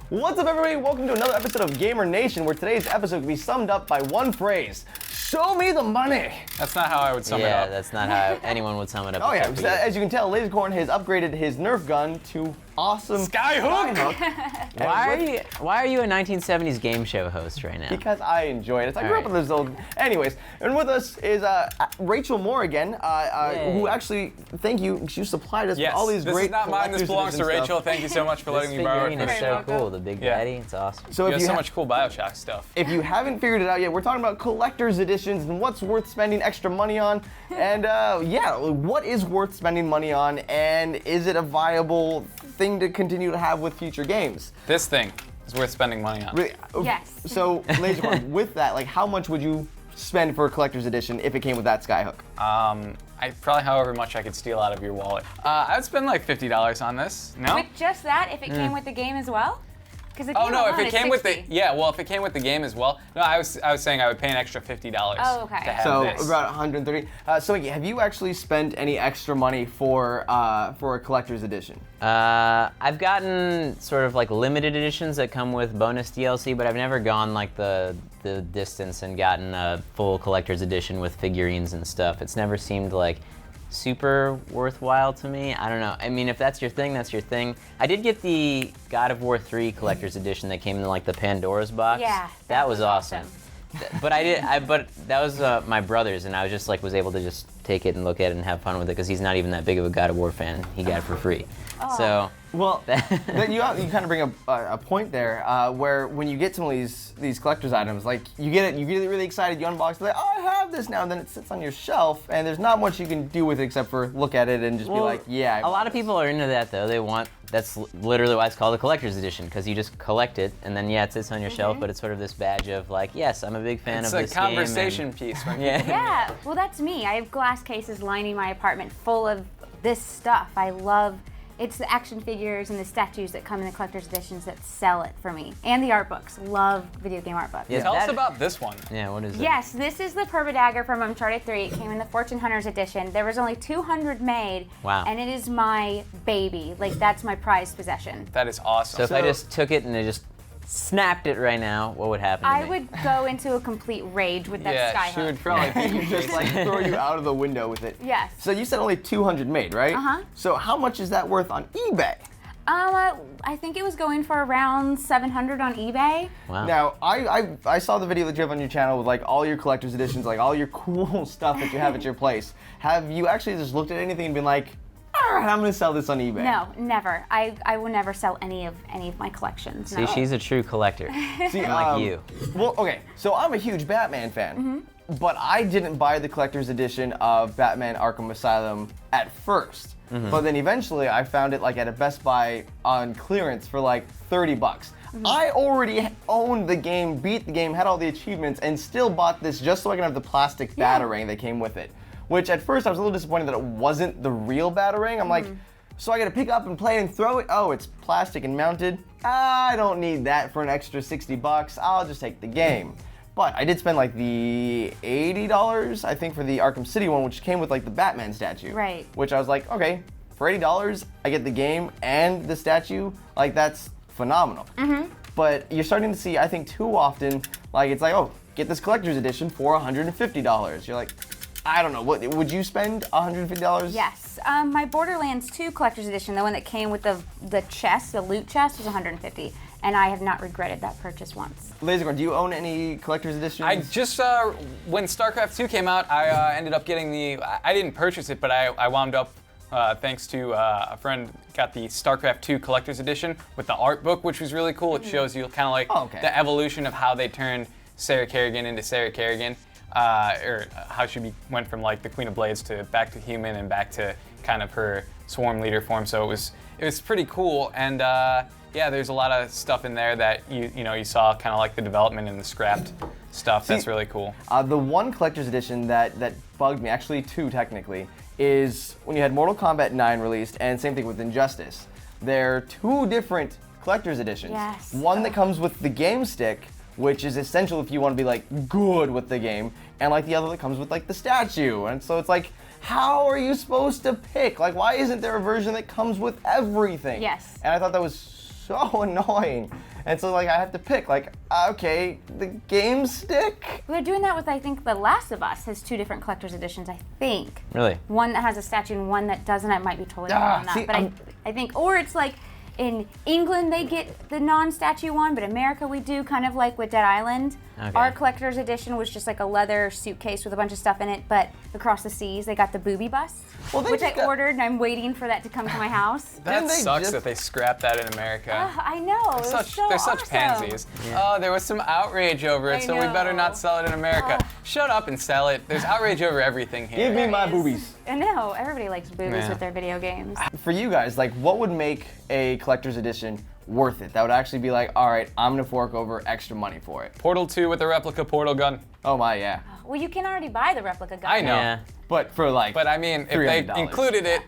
What's up, everybody? Welcome to another episode of Gamer Nation, where today's episode can be summed up by one phrase: show me the money. That's not how I would sum it up. Yeah, that's not how anyone would sum it up. Oh yeah, so, as you can tell, Lasercorn has upgraded his Nerf gun to awesome Skyhook. Why are you a 1970s game show host right now? Because I enjoy it. I grew up with those old. Anyways, and with us is Rachel Moore again, who actually, thank you, you supplied us with all these great. This is not mine. This belongs to Rachel. Stuff. Thank you so much for letting me borrow it. It's so cool. The Big Daddy. It's awesome. So you have so much cool Bioshock stuff. If you haven't figured it out yet, we're talking about collector's editions and what's worth spending extra money on. And what is worth spending money on, and is it a viable thing to continue to have with future games? This thing is worth spending money on. Really? Yes. So, Lasercorn, with that, like, how much would you spend for a collector's edition if it came with that Skyhook? Probably however much I could steal out of your wallet. I'd spend like $50 on this. No? With just that, if it came with the game as well? Oh no! If it came with the if it came with the game as well. No, I was saying I would pay an extra $50. Oh, okay. To have So this. about 130. So have you actually spent any extra money for a collector's edition? I've gotten sort of like limited editions that come with bonus DLC, but I've never gone like the distance and gotten a full collector's edition with figurines and stuff. It's never seemed like super worthwhile to me. I don't know. I mean, if that's your thing, that's your thing. I did get the God of War 3 collector's edition that came in like the Pandora's box. Yeah. That was awesome. But but that was my brother's, and I was able to just take it and look at it and have fun with it because he's not even that big of a God of War fan. He got it for free. Oh. So. Well, then you kind of bring up a point there where when you get some of these collector's items, like you get really excited, you unbox it, like, oh, I have this now, and then it sits on your shelf, and there's not much you can do with it except for look at it and just be like, yeah. A lot of people are into that though. That's literally why it's called a collector's edition, because you just collect it, and then it sits on your shelf, but it's sort of this badge of like, yes, I'm a big fan of this game. It's a conversation piece. Right? Yeah, well that's me. I have glass cases lining my apartment full of this stuff. I love. It's the action figures and the statues that come in the collector's editions that sell it for me. And the art books. Love video game art books. Yeah, Tell us about this one. Yeah, what is it? Yes, this is the Purba Dagger from Uncharted 3. It came in the Fortune Hunters edition. There was only 200 made. Wow. And it is my baby. Like, that's my prized possession. That is awesome. So if I just took it and I just snapped it right now, what would happen to I me? would go into a complete rage with that Skyhook. She would probably just like throw you out of the window with it. Yes. So you said only 200 made, right? Uh-huh. So how much is that worth on eBay? I think it was going for around $700 on eBay. Wow. Now, I saw the video that you have on your channel with like all your collector's editions, like all your cool stuff that you have at your place. Have you actually just looked at anything and been like, all right, I'm gonna sell this on eBay? No, never. I will never sell any of my collections. See, No. she's a true collector. See, Like you. Well, okay, so I'm a huge Batman fan, but I didn't buy the collector's edition of Batman Arkham Asylum at first. But then eventually I found it like at a Best Buy on clearance for like $30. I already owned the game, beat the game, had all the achievements, and still bought this just so I can have the plastic Batarang that came with it. Which at first I was a little disappointed that it wasn't the real Batarang. I'm like, so I gotta pick up and play and throw it? Oh, it's plastic and mounted? I don't need that for an extra $60. I'll just take the game. But I did spend like the $80, I think, for the Arkham City one, which came with like the Batman statue. Right. Which I was like, okay, for $80, I get the game and the statue. Like, that's phenomenal. But you're starting to see, I think, too often, like, it's like, oh, get this collector's edition for $150. You're like, I don't know, what would you spend $150? Yes. My Borderlands 2 collector's edition, the one that came with the chest, the loot chest, was $150. And I have not regretted that purchase once. Lasercorn, do you own any collector's editions? I just, when StarCraft 2 came out, I ended up getting I didn't purchase it, but I wound up, thanks to a friend, got the StarCraft 2 Collector's Edition with the art book, which was really cool. It shows you kind of like the evolution of how they turned Sarah Kerrigan into Sarah Kerrigan, or how she went from like the Queen of Blades to back to human and back to kind of her swarm leader form. So it was pretty cool, and yeah, there's a lot of stuff in there that you saw kind of like the development and the scrapped stuff. That's really cool. The one collector's edition that bugged me, actually two technically, is when you had Mortal Kombat 9 released, and same thing with Injustice. They're two different collector's editions. Yes. One that comes with the game stick, which is essential if you want to be like good with the game, and like the other that comes with like the statue. And so it's like, how are you supposed to pick? Like, why isn't there a version that comes with everything? Yes. And I thought that was so annoying. And so like I have to pick like, okay, the game stick. They're doing that with, I think, The Last of Us has 2 different collector's editions, I think. Really? One that has a statue and one that doesn't. I might be totally wrong on that. see, But I think, or it's like in England they get the non-statue one, but America we do, kind of like with Dead Island. Okay. Our collector's edition was just like a leather suitcase with a bunch of stuff in it, but across the seas they got the booby bus, Well, they which I just got- ordered and I'm waiting for that to come to my house. That Didn't they sucks just- that they scrapped that in America. I know. It was They're such awesome. pansies. Oh, there was some outrage over it, I so we better know. not sell it in America. Shut up and sell it. There's outrage over everything here. Give me my Yes. boobies. I know. Everybody likes boobies Yeah. with their video games. For you guys, like what would make a collector's edition worth it? That would actually be like, all right, I'm gonna fork over extra money for it. Portal 2 with a replica portal gun. Oh my, yeah. Well, you can already buy the replica gun. I know. Yeah. But for like, But I mean, if they $300. included it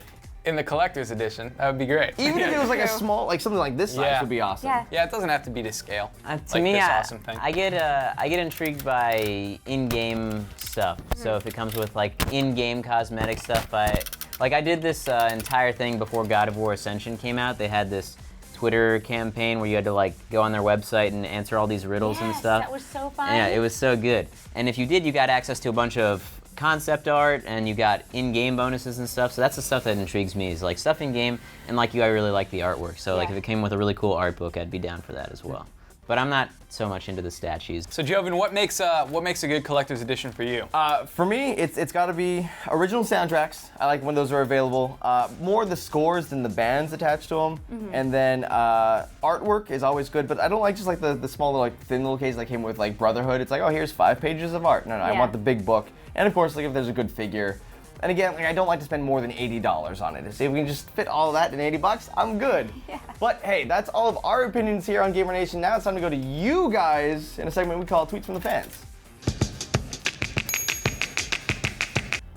in the collector's edition, that would be great. even if it was like a True. small, like something like this size Yeah. would be awesome. Yeah. Yeah, it doesn't have to be to scale. To like me, this I, awesome thing. I get intrigued by in-game stuff. So if it comes with like in-game cosmetic stuff, I did this entire thing before God of War Ascension came out. They had this Twitter campaign where you had to like go on their website and answer all these riddles and Yes, stuff. that was so fun. Yeah, it was so good. And if you did, you got access to a bunch of concept art and you got in-game bonuses and stuff. So that's the stuff that intrigues me is like stuff in-game, and like you, I really like the artwork. So like Yeah. if it came with a really cool art book, I'd be down for that as well. But I'm not so much into the statues. So Joven, what makes a good collector's edition for you? For me, it's got to be original soundtracks. I like when those are available. More the scores than the bands attached to them. And then artwork is always good, but I don't like just like the small little like thin little case that came with like Brotherhood. It's like, oh, here's 5 pages of art. No, I Yeah. want the big book. And of course, like if there's a good figure. And again, like I don't like to spend more than $80 on it. If we can just fit all of that in $80, I'm good. Yeah. But hey, that's all of our opinions here on Gamer Nation. Now it's time to go to you guys in a segment we call Tweets from the Fans.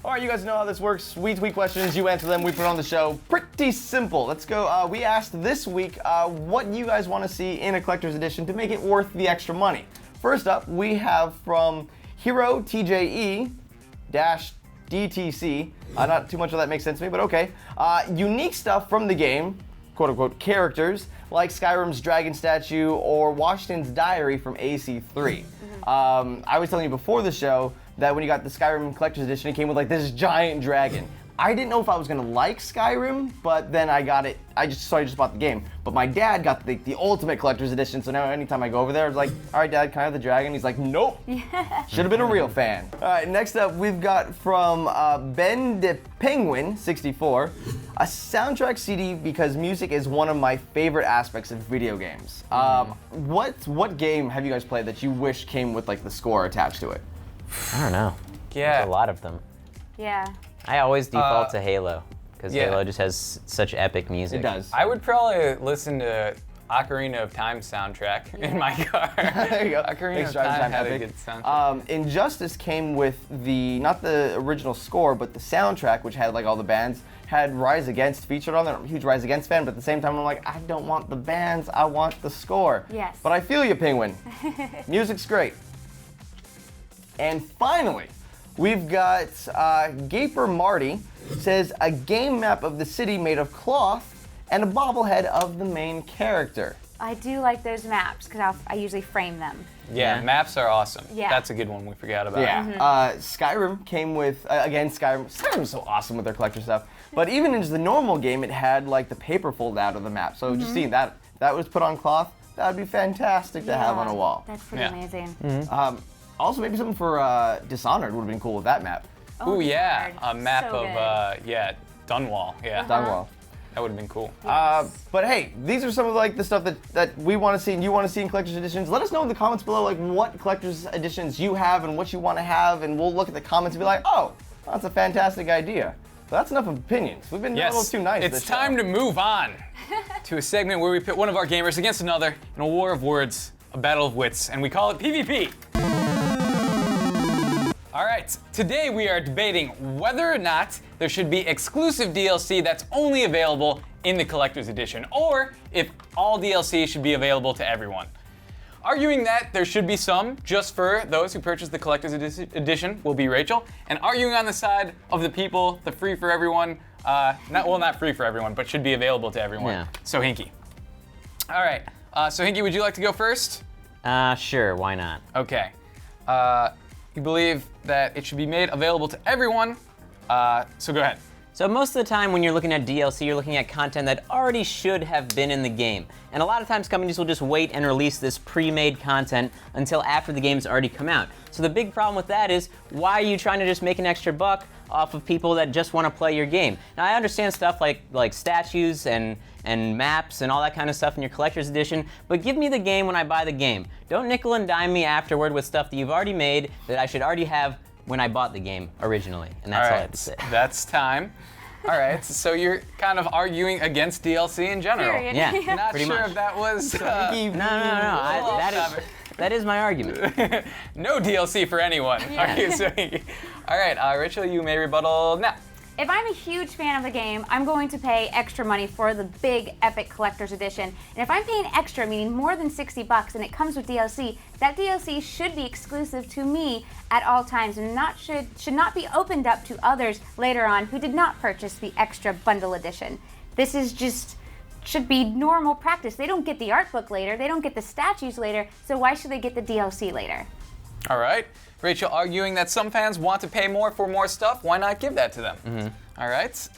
All right, you guys know how this works. We tweet questions, you answer them, we put it on the show. Pretty simple. Let's go. We asked this week what you guys want to see in a collector's edition to make it worth the extra money. First up, we have from Hero TJE DTC. Not too much of that makes sense to me, but okay. Unique stuff from the game, quote unquote characters, like Skyrim's dragon statue or Washington's diary from AC3. I was telling you before the show that when you got the Skyrim Collector's Edition, it came with like this giant dragon. I didn't know if I was gonna like Skyrim, but then I got it. I just bought the game. But my dad got the Ultimate Collector's Edition, so now anytime I go over there, it's like, all right, Dad, can I have the dragon? He's like, nope. Should have been a real fan. All right, next up, we've got from Ben the Penguin 64, a soundtrack CD because music is one of my favorite aspects of video games. What game have you guys played that you wish came with like the score attached to it? I don't know. Yeah. There's a lot of them. Yeah. I always default to Halo because yeah. Halo just has such epic music. It does. I would probably listen to Ocarina of Time soundtrack in my car. There you go. Ocarina Thanks, of Drive Time had a Epic. good soundtrack. Injustice came with not the original score, but the soundtrack, which had like all the bands, had Rise Against featured on there. I'm a huge Rise Against fan, but at the same time, I'm like, I don't want the bands, I want the score. Yes. But I feel you, Penguin. Music's great. And finally, we've got Gaper Marty says a game map of the city made of cloth and a bobblehead of the main character. I do like those maps because I usually frame them. Yeah, maps are awesome. Yeah. That's a good one we forgot about. Yeah. Skyrim came with, again, Skyrim's so awesome with their collector stuff. But even in just the normal game, it had like the paper fold out of the map. So just seeing that was put on cloth, that would be fantastic to have on a wall. That's pretty Yeah. amazing. Also, maybe something for Dishonored would have been cool with that map. Ooh, yeah, Lord. a map So of Dunwall. Yeah, Dunwall. that would have been cool. But hey, these are some of like the stuff that we want to see and you want to see in collector's editions. Let us know in the comments below like what collector's editions you have and what you want to have, and we'll look at the comments and be like, oh, that's a fantastic idea. But that's enough of opinions. We've been a little too nice. It's time to move on to a segment where we pit one of our gamers against another in a war of words, a battle of wits, and we call it PvP. All right, today we are debating whether or not there should be exclusive DLC that's only available in the Collector's Edition, or if all DLC should be available to everyone. Arguing that there should be some just for those who purchase the Collector's Edition will be Rachel, and arguing on the side of the people, the free for everyone, not free for everyone, but should be available to everyone. Yeah. So Hinky. All right, So Hinky, would you like to go first? Sure, why not? Okay. You believe that it should be made available to everyone, so go ahead. So most of the time when you're looking at DLC, you're looking at content that already should have been in the game. And a lot of times companies will just wait and release this pre-made content until after the game's already come out. So the big problem with that is, why are you trying to just make an extra buck off of people that just want to play your game? Now I understand stuff like statues and maps and all that kind of stuff in your collector's edition, but give me the game when I buy the game. Don't nickel and dime me afterward with stuff that you've already made that I should already have when I bought the game originally. And that's all I have to say. That's time. All right, so you're kind of arguing against DLC in general. Period. Yeah, Not pretty sure much. if that was... No. That is my argument. No DLC for anyone. Yeah. Okay, so, all right, Rachel, you may rebuttal now. If I'm a huge fan of the game, I'm going to pay extra money for the big epic collector's edition. And if I'm paying extra, meaning more than $60, and it comes with DLC, that DLC should be exclusive to me at all times and should not be opened up to others later on who did not purchase the extra bundle edition. This is just should be normal practice. They don't get the art book later, they don't get the statues later, so why should they get the DLC later? All right. Rachel arguing that some fans want to pay more for more stuff. Why not give that to them? All right.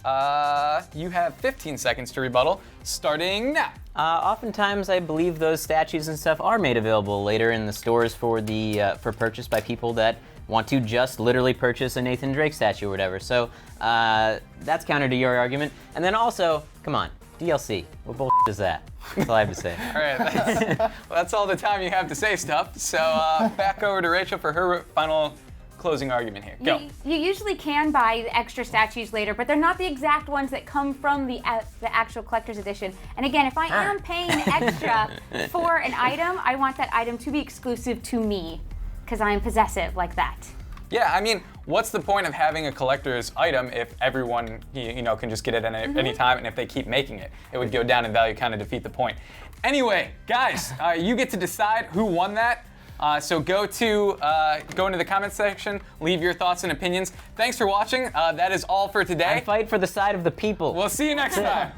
You have 15 seconds to rebuttal, starting now. Oftentimes, I believe those statues and stuff are made available later in the stores for purchase by people that want to just literally purchase a Nathan Drake statue or whatever. So that's counter to your argument. And then also, come on, DLC. What bull is that? That's all I have to say. All right, that's all the time you have to say stuff. So back over to Rachel for her final closing argument here. Go. You usually can buy the extra statues later, but they're not the exact ones that come from the actual collector's edition. And again, if I am paying extra for an item, I want that item to be exclusive to me, because I am possessive like that. Yeah, I mean, what's the point of having a collector's item if everyone can just get it at any time, and if they keep making it? It would go down in value, kind of defeat the point. Anyway, guys, you get to decide who won that. So go into the comments section, leave your thoughts and opinions. Thanks for watching. That is all for today. And fight for the side of the people. We'll see you next time.